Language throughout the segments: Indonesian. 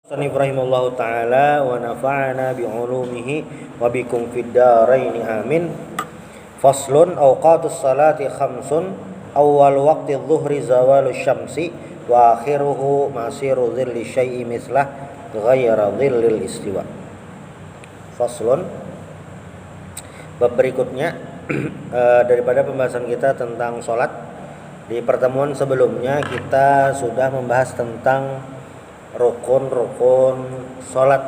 Sanif rahimahullahu ta'ala wa nafa'ana bi'ulumihi wa bikum fid daraini amin. Faslun awqatus salati khamsun. Awal waqti dhuhri zawalu syamsi wa akhiruhu masiru dhilli syai'i mislah ghaira dhillil istiwa. Faslun, bab berikutnya daripada pembahasan kita tentang sholat. Di pertemuan sebelumnya kita sudah membahas tentang rukun-rukun sholat.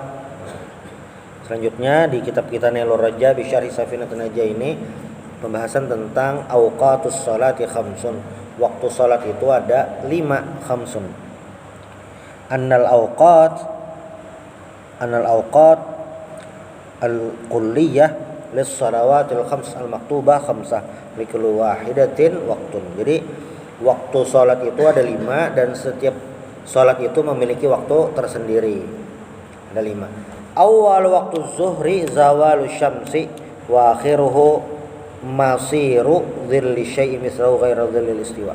Selanjutnya di kitab kita Nailur Raja bi Syarhi Safinatun Najah ini pembahasan tentang awqatus sholati khamsun. Waktu sholat itu ada 5 khamsun. Annal awqat al-kulliyah lis shalawatil khams al-maktubah khamsah likulli wahidatin waqtun. Jadi waktu sholat itu ada 5 dan setiap sholat itu memiliki waktu tersendiri. Ada 5. Awal waktu zuhri zawalu syamsi wa akhiruhu masiru dhilli syai'i mislahu ghaira dhillil istiwa.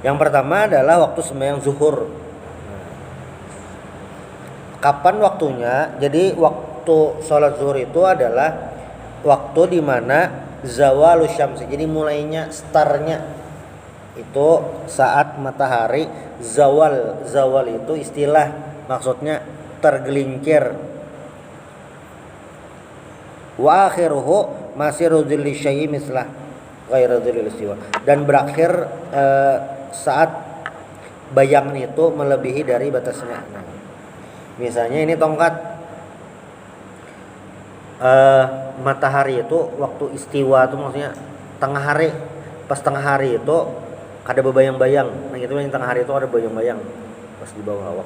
Yang pertama adalah waktu sembahyang zuhur. Kapan waktunya? Jadi waktu sholat zuhur itu adalah waktu di mana zawalu syamsi. Jadi mulainya, startnya itu saat matahari zawal. Zawal itu istilah, maksudnya tergelincir. Wa akhiruhu masiru dhilli syai'i mislah ghaira dhillil istiwa. Dan berakhir saat bayang itu melebihi dari batasnya. Nah, misalnya ini tongkat, matahari itu waktu istiwa itu maksudnya tengah hari. Pas tengah hari itu ada bebayang-bayang. Nah itu yang tengah hari itu ada bayang-bayang pas di bawah awak.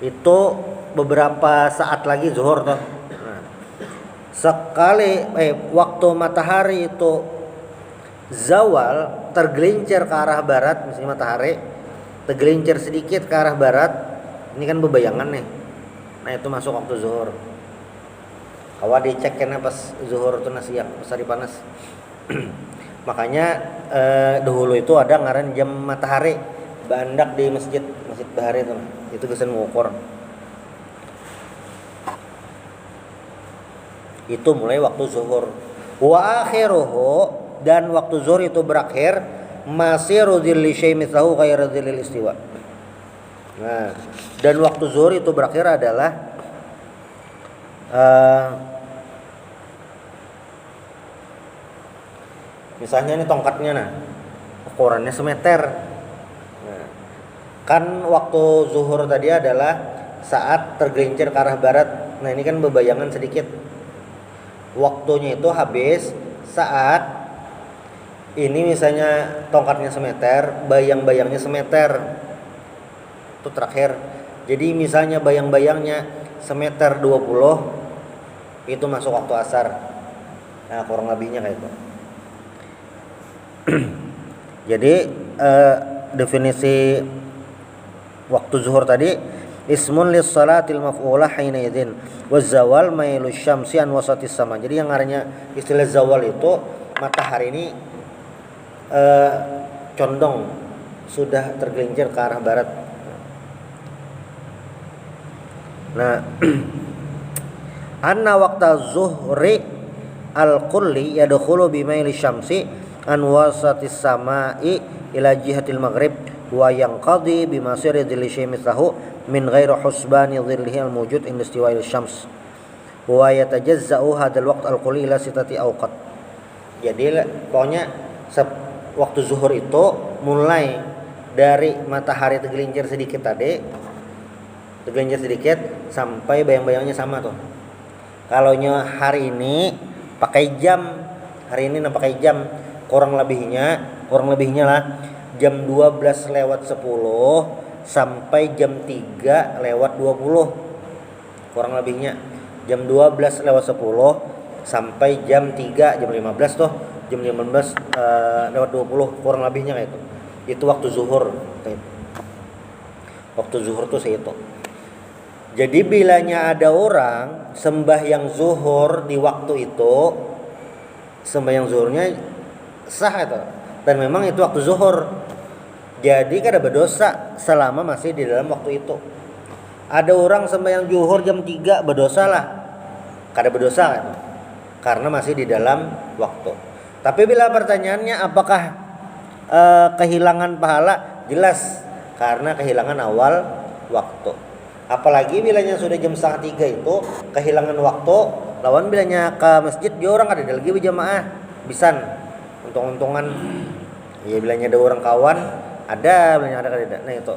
Itu beberapa saat lagi zuhur tuh. Nah, sekali waktu matahari itu zawal, tergelincir ke arah barat, misalnya matahari tergelincir sedikit ke arah barat, ini kan bebayangan nih. Nah itu masuk waktu zuhur. Kawa diceknya pas zuhur itu nasiak, pas hari panas. Makanya dahulu itu ada ngaran jam matahari bandak di masjid Bahari itu geus mengukur. Itu mulai waktu zuhur. Wa akhiruhu, dan waktu zuhur itu berakhir masiru dhilli syai'i mislahu ghaira dhillil istiwa. Nah, dan waktu zuhur itu berakhir adalah misalnya ini tongkatnya, nah ukurannya semeter. Nah, kan waktu zuhur tadi adalah saat tergelincir ke arah barat. Nah ini kan bebayangan sedikit. Waktunya itu habis saat ini misalnya tongkatnya semeter, bayang-bayangnya semeter. Itu terakhir. Jadi misalnya bayang-bayangnya semeter 20, itu masuk waktu asar. Nah kurang lebihnya kayak itu. Jadi definisi waktu zuhur tadi ismun lis salatil maf'ulah hina idzin waz zawal mailu syamsi an wasatis sama. Jadi yang artinya istilah zawal itu matahari ini condong sudah tergelincir ke arah barat. Nah, anna waqta zuhri al-kulli yadkhulu bi maili syamsi an wasatis sama'i ila jihatil maghrib wa yanqadi bi masiri dhilli syai'i mislahu min ghairi husbani dhillihi al-mawjud inda istiwa'il syams wa yatajazza'u hadzal waqt al-kulli ila sitati awqat. Jadi pokoknya waktu zuhur itu mulai dari matahari tergelincir sedikit tadi, tergelincir sedikit sampai bayang-bayangnya sama tuh. Kalau hari ini pakai jam, hari ini pakai jam, kurang lebihnya lah jam 12 lewat 10 sampai jam 3 lewat 20. Kurang lebihnya jam 12 lewat 10 sampai jam 3, jam 15 tuh, jam 15 lewat 20, kurang lebihnya kayak itu. Itu waktu zuhur. Waktu zuhur tuh itu. Jadi bilanya ada orang sembahyang zuhur di waktu itu, sembahyang zuhurnya sah itu, dan memang itu waktu zuhur. Jadi kada berdosa selama masih di dalam waktu itu. Ada orang sembahyang zuhur jam 3 berdosa lah. Kada berdosa kan? Karena masih di dalam waktu. Tapi bila pertanyaannya apakah kehilangan pahala? Jelas karena kehilangan awal waktu. Apalagi bilanya sudah jam 2:30 itu kehilangan waktu. Lawan bilanya ke masjid dia orang ada lagi berjamaah bisan untung-untungan. Ya bilanya ada orang kawan ada bilanya ada kada. Nah itu.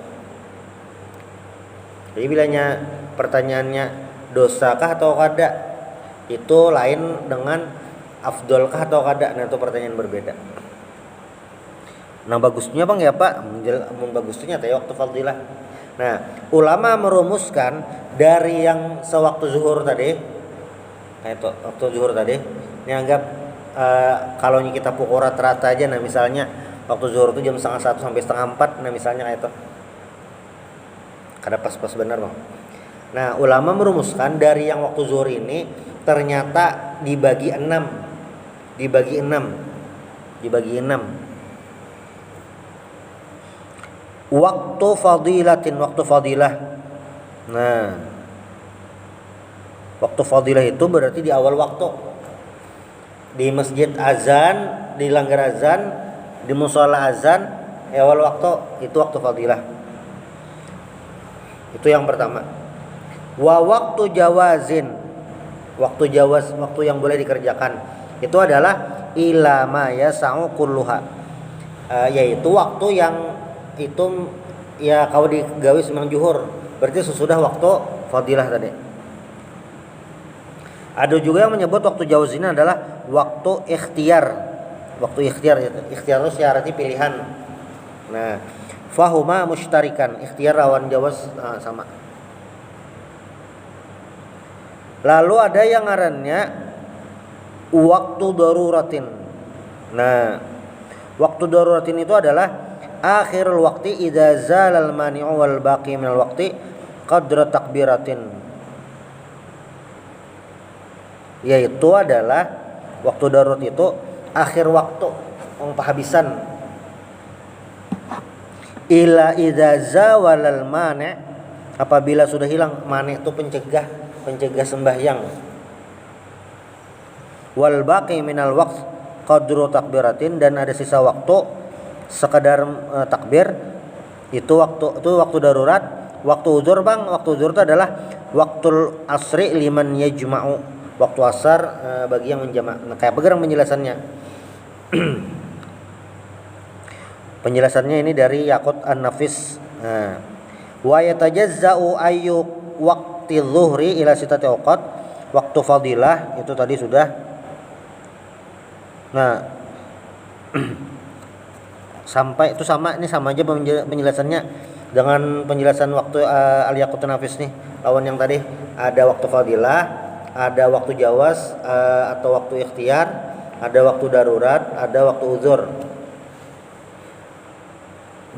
Jadi bilanya pertanyaannya dosakah atau kada itu lain dengan afdolkah atau kada. Nah itu pertanyaan berbeda. Nah bagusnya bang ya pak, bagusnya teh waktu fadilah. Nah ulama merumuskan dari yang sewaktu zuhur tadi, nah itu waktu zuhur tadi, ini anggap kalau kita pukul rata-rata aja, nah misalnya waktu zuhur itu jam 3:30 sampai 3:30, nah misalnya kayak itu, kada pas-pas benar bang. Nah ulama merumuskan dari yang waktu zuhur ini ternyata dibagi 6, dibagi 6. Waktu fadilatin, waktu fadilah. Nah, waktu fadilah itu berarti di awal waktu. Di masjid azan, di langgar azan, di musola azan, awal waktu itu waktu fadilah. Itu yang pertama. Wa waktu jawazin, waktu jawaz, waktu yang boleh dikerjakan. Itu adalah ila ma yasa'u kulluha. Yaitu waktu yang itu ya kalau digawe semang juhur berarti sesudah waktu fadilah tadi. Ada juga yang menyebut waktu jawaz ini adalah waktu ikhtiar. Waktu ikhtiar itu syaratnya pilihan. Nah, fahuma mushtarikan, ikhtiar lawan jawaz sama. Lalu ada yang ngarannya waktu daruratin. Nah, waktu daruratin itu adalah akhirul waqti idza zalal mani'u wal baqi minal waqti qadra takbiratin. Yaitu adalah waktu darurat itu akhir waktu penghabisan. Ila idza zawalal mani', apabila sudah hilang mani' itu pencegah sembahyang. Wal baqi minal waqt qadru takbiratin, dan ada sisa waktu sekadar takbir, itu waktu darurat. Waktu uzur bang, waktu uzur itu adalah waktul asri liman yajma'u, waktu asar bagi yang menjamak. Nah, kayak pegang penjelasannya. Penjelasannya ini dari Yaqut An-Nafis. Wa yatajazza'u ayyu waqti zuhri ila sitati awqat, waktu fadilah itu tadi sudah. Nah sampai itu sama aja penjelasannya dengan penjelasan waktu Al-Yaqut An-Nafis nih. Lawan yang tadi ada waktu fadilah, ada waktu jawaz atau waktu ikhtiar, ada waktu darurat, ada waktu uzur.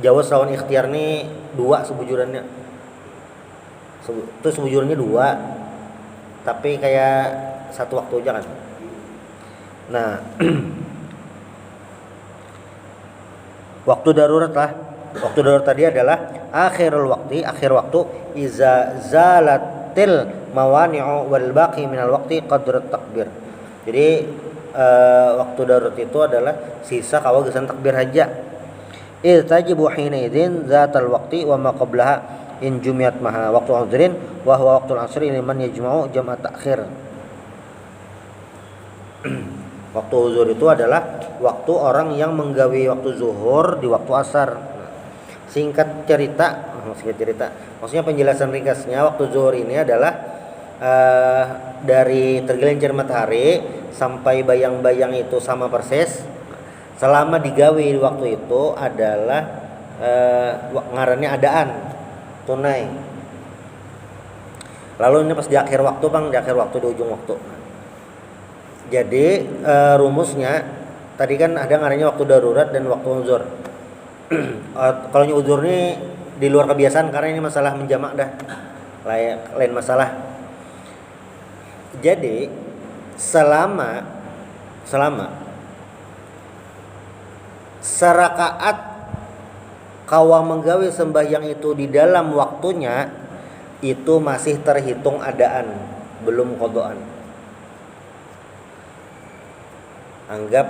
Jawaz lawan ikhtiar nih dua sebujurannya. Itu sebujurannya dua, tapi kayak satu waktu aja kan. Nah waktu darurat lah. Waktu darurat tadi adalah akhir waktu iza zalatil mawani'u wal baqi minal waqti qadrat takbir. Jadi waktu darurat itu adalah sisa kawagesan takbir haja. Idz tajibu hina idzin zatal waqti wa ma qablaha in jumiyat maha waktu uzrin wa huwa waqtul asri liman yajma'u jam'a ta'khir. Waktu zuhur itu adalah waktu orang yang menggawe waktu zuhur di waktu asar. Singkat cerita, maksudnya penjelasan ringkasnya, waktu zuhur ini adalah dari tergelincir matahari sampai bayang-bayang itu sama persis. Selama digawe di waktu itu adalah ngarannya adaan tunai. Lalu ini pas di akhir waktu bang, di akhir waktu, di ujung waktu. Jadi rumusnya tadi kan ada ngarannya waktu darurat dan waktu uzur. Kalau uzur ini di luar kebiasaan karena ini masalah menjamak dah, lain masalah. Jadi selama serakaat kawa menggawe sembahyang itu di dalam waktunya, itu masih terhitung adaan, belum qodoan. Anggap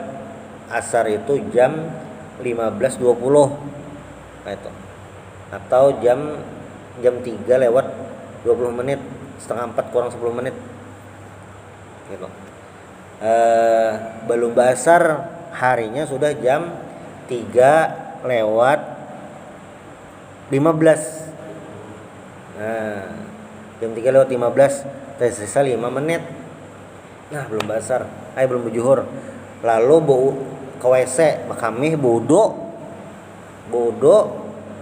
asar itu jam 15.20, nah itu, atau jam 3 lewat 20 menit, setengah 4 kurang 10 menit gitu. Belum basar harinya sudah jam 3 lewat 15. Nah, jam 3 lewat 15, tersisa 5 menit. Nah, belum basar, belum berjuhur. Lalu bau ke WC, makamih bodo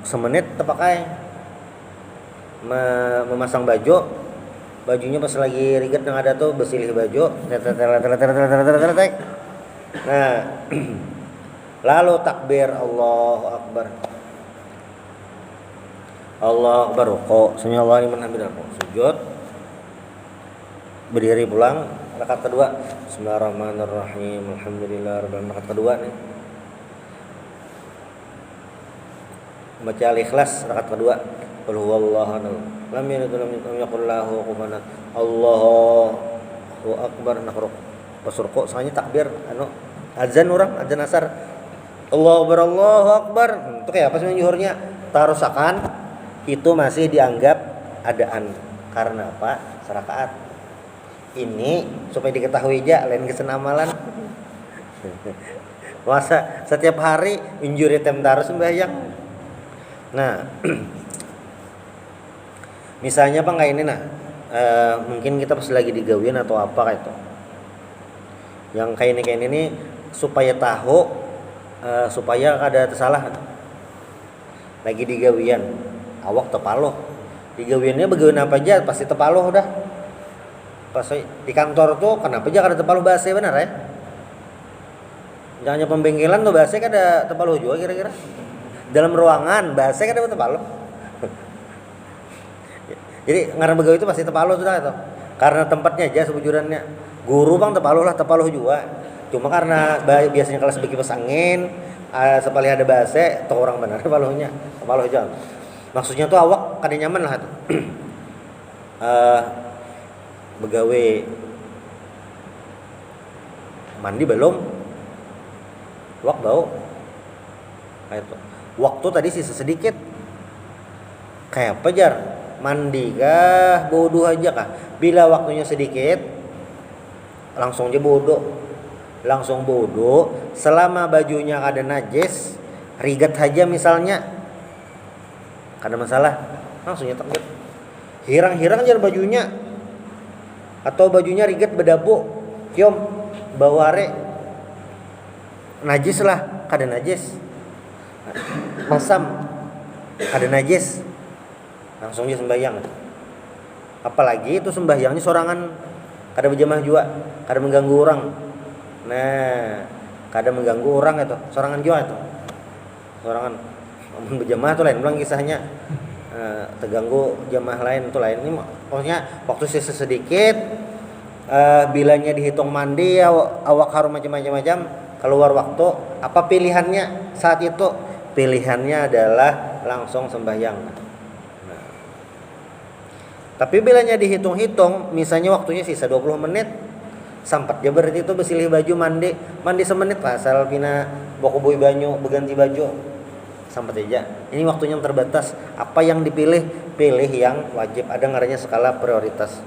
semenit terpakai. Memasang bajunya pas lagi riget yang ada tuh bersilih baju. Nah, lalu takbir Allahu Akbar. Allahu Akbar, rukuk, sami'allahu liman hamidah, sujud, berdiri pulang, rakaat kedua, bismillahirrahmanirrahim, alhamdulillah rabbil alamin, rakaat kedua nih. Baca Al-Ikhlas rakaat kedua, qul huwallahu ahad, lam yalid wa lam yakul lahu kufuwan ahad, Allahu Akbar, nakruk. Pas rukuk soalnya takbir azan asar. Allahu Akbar. Itu kayak apa sih juhurnya? Tarusakan itu masih dianggap adaan. Karena apa? Serakaat. Ini supaya diketahui aja, lain kesen amalan. Masa setiap hari injuri tem tarus sembahyang. Nah, misalnya Bang kayak ini mungkin kita pas lagi digawian atau apa kayak itu. Yang kayak ini nih supaya tahu, supaya kada tersalah. Lagi digawian, awak tepaloh. Digawiannya bagaimana apa aja pasti tepaloh udah. Pas di kantor tuh kenapa aja kada tepaloh bahasa benar ya? Jangan pembengkelan tuh bahasa kada tepaloh juga kira-kira. Dalam ruangan bahasa kada tepaloh. Jadi ngaran begawi itu pasti tepaloh sudah itu. Karena tempatnya aja sebujurannya. Guru Bang tepaloh juga. Cuma karena biasanya kelas kipas angin, sekali ada bahasa, tuh orang benar tepaloh aja. Maksudnya tuh awak kada nyaman lah tuh. Begawe mandi belum? Wak bau. Kayak itu. Waktu tadi sisa sedikit. Kayak apa jar? Mandi kah? Bodoh aja kah? Bila waktunya sedikit, langsung aja langsung bodoh. Selama bajunya kada najis, rigat aja misalnya, kada masalah, langsung nyetak. Hirang-hirang aja bajunya, atau bajunya rigat bedabu, kiom bau are, najis lah, kada najis, masam, kada najis, langsung aja sembahyang. Apalagi itu sembahyangnya sorangan, kada berjamaah juga, kada mengganggu orang. Nah, kada mengganggu orang itu, sorangan juga itu. Sorangan berjamaah itu lain ulang kisahnya. Terganggu jamaah lain itu lain. Ini maksudnya waktu sisa sedikit, bilanya dihitung mandi, awak harus macam-macam, keluar waktu, apa pilihannya saat itu? Pilihannya adalah langsung sembahyang. Tapi bilanya dihitung-hitung, misalnya waktunya sisa 20 menit, sampat ya berarti itu bersilih baju mandi semenit lah, asal pina bokoboi banyu, berganti baju, sampat aja. Ini waktunya yang terbatas. Apa yang dipilih? Pilih yang wajib, ada ngarannya skala prioritas.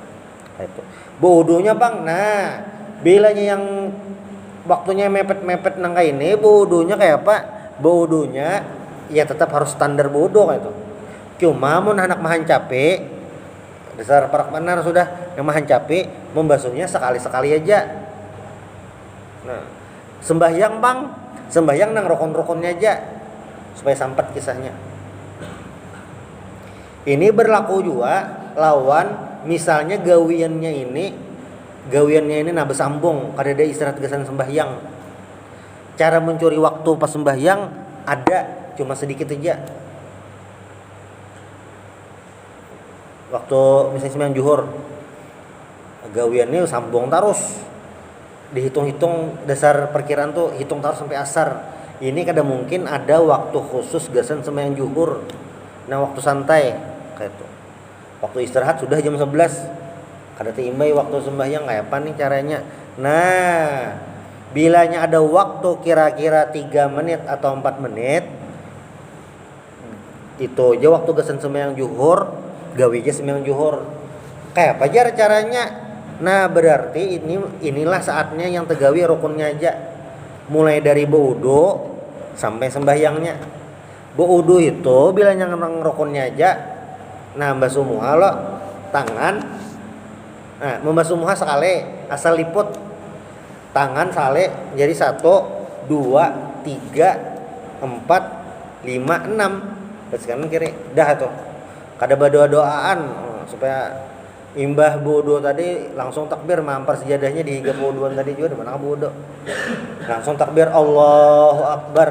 Itu. Bodohnya Bang, nah bilanya yang waktunya mepet-mepet nang kayak ini, bodohnya kayak apa? Bodohnya ya tetap harus standar bodoh kayak itu. Cuma mun anak mahan capek, dasar parak benar sudah yang mahan capek, membasuhnya sekali-sekali aja. Nah, sembahyang Bang, sembahyang nang rukun-rukunnya aja supaya sampat kisahnya. Ini berlaku juga lawan misalnya gawiannya ini bersambung, kada ada istirahat gesan sembahyang. Cara mencuri waktu pas sembahyang ada, cuma sedikit aja. Waktu misalnya sembahyang zuhur, gawiannya sambung terus, dihitung-hitung dasar perkiraan tuh hitung terus sampai asar. Ini kada mungkin ada waktu khusus gasan sembahyang zuhur. Nah waktu santai kayak itu. Waktu istirahat sudah jam 11. Kada timbai waktu sembahyang kayak apa nih caranya? Nah, bilanya ada waktu kira-kira 3 menit atau 4 menit, itu aja waktu gasan sembahyang zuhur, gawe aja sembahyang zuhur. Kayak apa jar caranya? Nah, berarti inilah saatnya yang tegawi rukunnya aja. Mulai dari berwudu sampai sembahyangnya. Berwudu itu bilanya rukunnya aja. Nah, basuh muha lo tangan. Nah, membasuh muha sekali, asal liput tangan sale jadi 1, 2, 3, 4, 5, 6. Terus kanan kiri dah tuh. Kada berdoa-doaan supaya imbah wudu tadi langsung takbir mampar sejadahnya di higa wuduan tadi juga di mana wudu. Langsung takbir Allahu Akbar.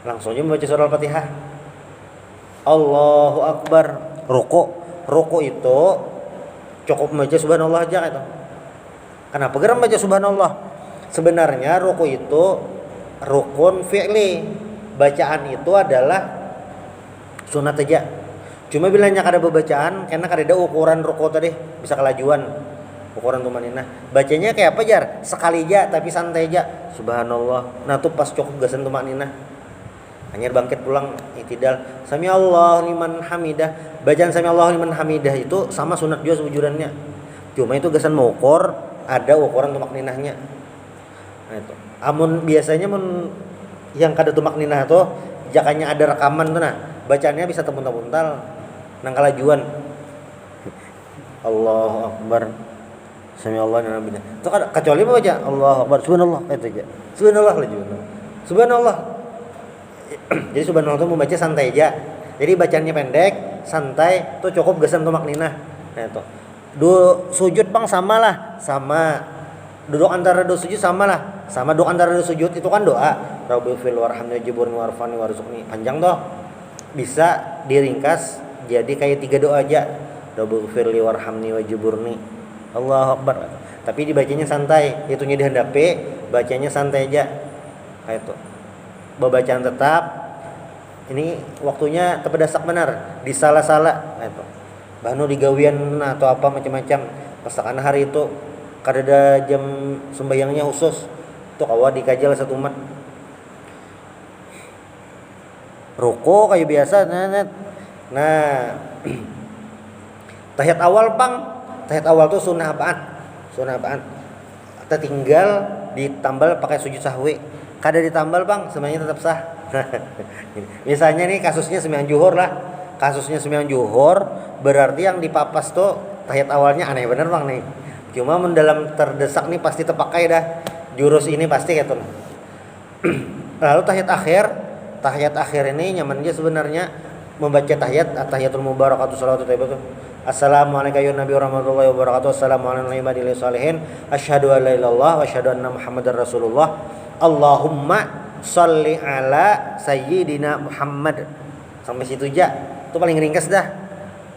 Langsungnya membaca surah Al-Fatihah. Allahu Akbar. Ruku itu cukup membaca subhanallah aja gitu. Kenapa geram baca subhanallah? Sebenarnya ruku itu rukun fi'li. Bacaan itu adalah sunat aja. Cuma bilanya kada bacaan karena kada ada ukuran ruku tadi, bisa kelajuan. Ukuran tumaninah. Bacanya kayak apa jar? Sekali aja tapi santai aja. Subhanallah. Nah tuh pas cukup gasan tumaninah. Hanya bangkit pulang itidal. Sami Allah liman hamidah. Bacaan sami Allah liman hamidah itu sama sunat juga sebujurannya. Cuma itu gasan mengukur, ada ukuran tumak ninahnya. Nah itu. Amun biasanya yang kada tumak ninah tuh jakanya ada rekaman tuh nah, bacaannya bisa tepuntal-puntal nang kalajuan. Allahu Akbar. Sami Allah liman hamidah. Itu kecuali baca Allahu Akbar subhanallah itu aja. Subhanallah laju. Subhanallah. Jadi subhanallah itu membaca santai aja. Jadi bacaannya pendek, santai, tuh cukup gasan tumak ninah. Nah itu. Sujud bang sama. Duduk antara dua sujud sama duduk antara dua sujud itu kan doa. Rabbil warhamni wajburni warfani warzuqni. Panjang toh. Bisa diringkas jadi kayak 3 doa aja. Rabbil warhamni wajburni. Allahu Akbar. Tapi dibacanya santai, itunya dihandapi, bacanya santai aja. Kayak itu. Bacaan tetap. Ini waktunya tepedasak benar, disalah-salah. Kayak itu. Bahnu digawian atau apa macam-macam. Pasakan hari itu kada ada jam sembahyangnya khusus. Itu kawa dikajal satu umat. Ruko kayak biasa nah tahiyat awal bang. Tahiyat awal tuh sunnah apaan? Kita tinggal ditambal pakai sujud sahwi. Kada ditambal bang, semuanya tetap sah. Misalnya nih kasusnya sembahyang zuhur lah. Kasusnya sembahyang zuhur berarti yang dipapas tuh tahiyat awalnya aneh bener bang nih. Cuma mendalam terdesak nih pasti terpakai dah. Jurus ini pasti gitu. Lalu tahiyat akhir ini nyamannya sebenarnya membaca tahiyatul mubarakatuh salawatu thayyibatuh. Assalamualaikum ya Nabi warahmatullahi wabarakatuh. Assalamualaikum warahmatullahi wabarakatuh. Asyhadu an la ilaha illallah wa asyhadu anna Muhammadar Rasulullah. Allahumma sholli ala sayyidina Muhammad. Sampai situ aja. Itu paling ringkas dah.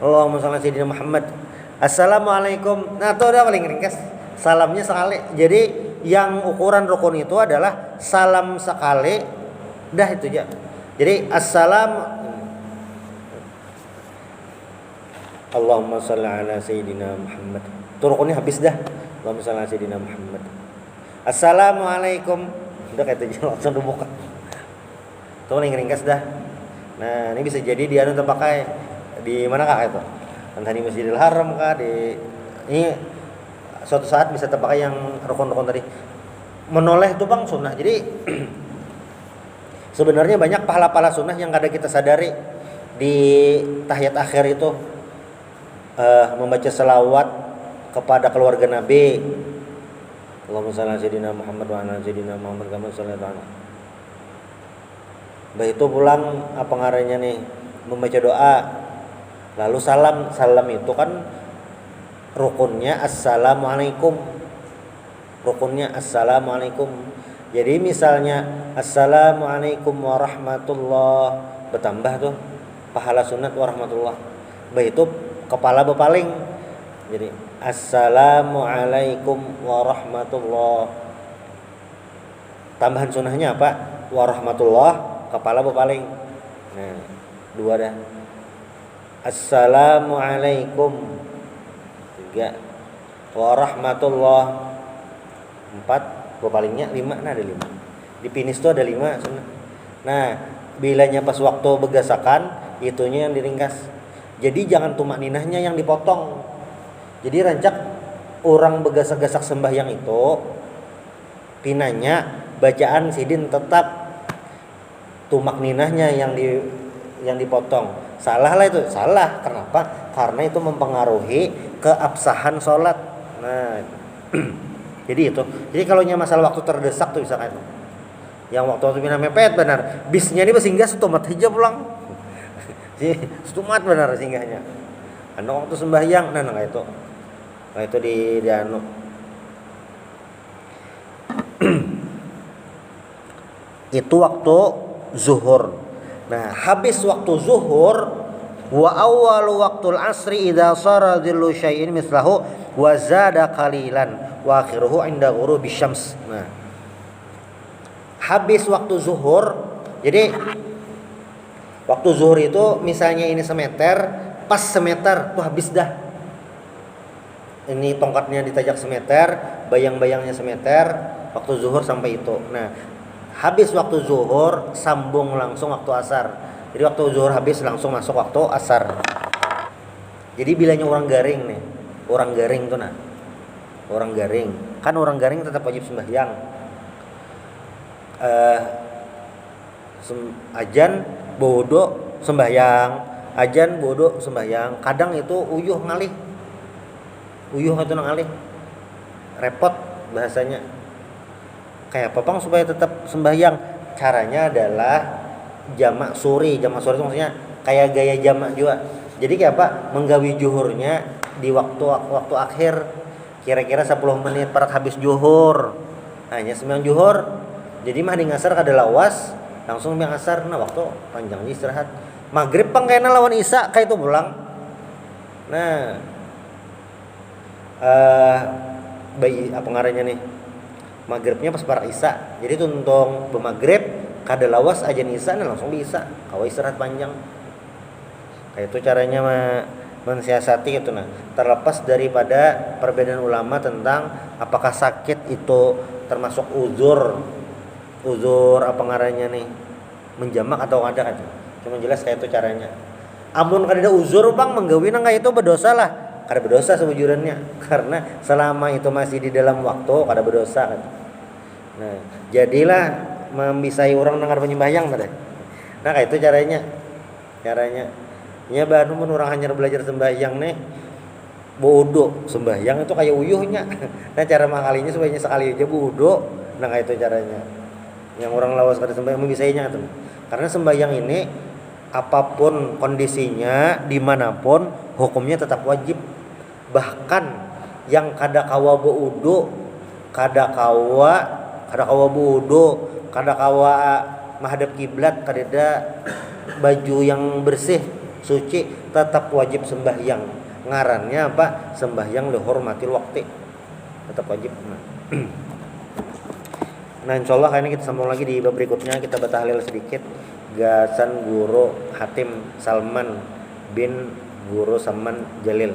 Allahumma sholli ala sayyidina Muhammad. Assalamualaikum. Nah, itu udah paling ringkas. Salamnya sekali. Jadi yang ukuran rukun itu adalah salam sekali. Dah itu aja. Jadi Allahumma sholli ala sayyidina Muhammad. Itu rukunnya habis dah. Allahumma sholli ala sayyidina Muhammad. Assalamualaikum. Udah kayak itu langsung dibuka. Itu paling ringkas dah. Nah, ini bisa jadi dia terpakai di mana kah itu? Entah di Masjidil Haram kah ini suatu saat bisa terpakai yang rukun-rukun tadi. Menoleh itu bang sunnah. Jadi sebenarnya banyak pahala-pahala sunnah yang kadang kita sadari di tahiyat akhir itu. Membaca selawat kepada keluarga Nabi. Allahumma shalli ala sayyidina Muhammad wa ala sayyidina Muhammad kama shallaita ala. Baik itu pulang apa ngarannya nih membaca doa. Lalu salam itu kan rukunnya assalamualaikum. Jadi misalnya assalamualaikum warahmatullah, bertambah tuh pahala sunat warahmatullah. Baik itu kepala berpaling. Jadi assalamualaikum warahmatullah. Tambahan sunnahnya apa? Warahmatullah, kepala berpaling. Nah, 2 dah. Assalamualaikum. 3. Warahmatullah. 4. Berpalingnya 5. Nah, ada 5. Di finish tuh ada 5 sunnah. Nah, bilanya pas waktu begasakan, itunya yang diringkas. Jadi jangan tumak ninahnya yang dipotong. Jadi rancak orang begasak-gasak sembahyang itu pinanya bacaan sidin tetap, tumak ninahnya yang dipotong. Salah lah itu, salah. Kenapa? Karena itu mempengaruhi keabsahan sholat. Nah, jadi itu. Jadi kalau masalah waktu terdesak tuh misalkan, yang waktu pindah mepet benar, bisnya ini singgah setumat hijab pulang. Setumat benar singgahnya. Anu waktu sembahyang, nah itu. Nah itu di anu. Itu waktu zuhur. Nah, habis waktu zuhur, wa awwalu waqtul asri idza sara dhillu syai'in mislahu wa zada qalilan wa akhiruhu inda ghurubi syams. Nah, habis waktu zuhur. Jadi waktu zuhur itu misalnya ini semeter, pas semeter tuh habis dah. Ini tongkatnya ditajak semeter, bayang-bayangnya semeter, waktu zuhur sampai itu. Nah, habis waktu zuhur sambung langsung waktu asar. Jadi waktu zuhur habis langsung masuk waktu asar. Jadi bilanya orang garing nih, orang garing tuh nah, orang garing. Kan orang garing tetap wajib sembahyang. Ajan bodo sembahyang, ajan bodo sembahyang. Kadang itu uyuh itu ngalih, repot bahasanya. Kayak apa bang supaya tetap sembahyang? Caranya adalah jamak suri. Jamak suri itu maksudnya kayak gaya jamak juga. Jadi kayak apa? Menggawi juhurnya di waktu akhir, kira-kira 10 menit per habis juhur. Hanya sembahyang juhur. Jadi mah di ngasar kada lawas, langsung sembahyang asar. Nah waktu panjang istirahat. Maghrib pang kayaknya lawan isya kayak itu pulang. Nah, bayi apa ngarannya nih? Maghribnya pas para isya. Jadi tuntung bemaghrib kada lawas ajan isya nah langsung bisa. Kau istirahat panjang. Kayak itu caranya mensiasati itu nah. Terlepas daripada perbedaan ulama tentang apakah sakit itu termasuk uzur apa ngarannya nih? Menjamak atau ada kan. Cuma jelas kayak itu caranya. Amun kada ada uzur bang menggawi nang kayak itu berdosa lah. Kada berdosa sebujurnya karena selama itu masih di dalam waktu kada berdosa kan. Nah, jadilah membisai orang dengar penyembahyang tadi. Nah, kayak itu caranya. Ya baru mun orang hanya belajar sembahyang nih bodoh sembahyang itu kayak uyuhnya. Nah, cara mangalinya supaya sekali aja bodoh. Nah, kayak itu caranya. Yang orang lawas kada sembahyang membisainya tuh. Karena sembahyang ini apapun kondisinya, dimanapun hukumnya tetap wajib. Bahkan yang kada kawa wudu, kada kawa wudu, kada kawa menghadap kiblat, kada baju yang bersih suci, tetap wajib sembahyang. Ngarannya apa? Sembahyang lihormatil waqti. Tetap wajib. Nah, insyaallah kali ini kita sambung lagi di bab berikutnya. Kita batahlil sedikit gasan guru Hatim Salman bin Guru Saman Jalil.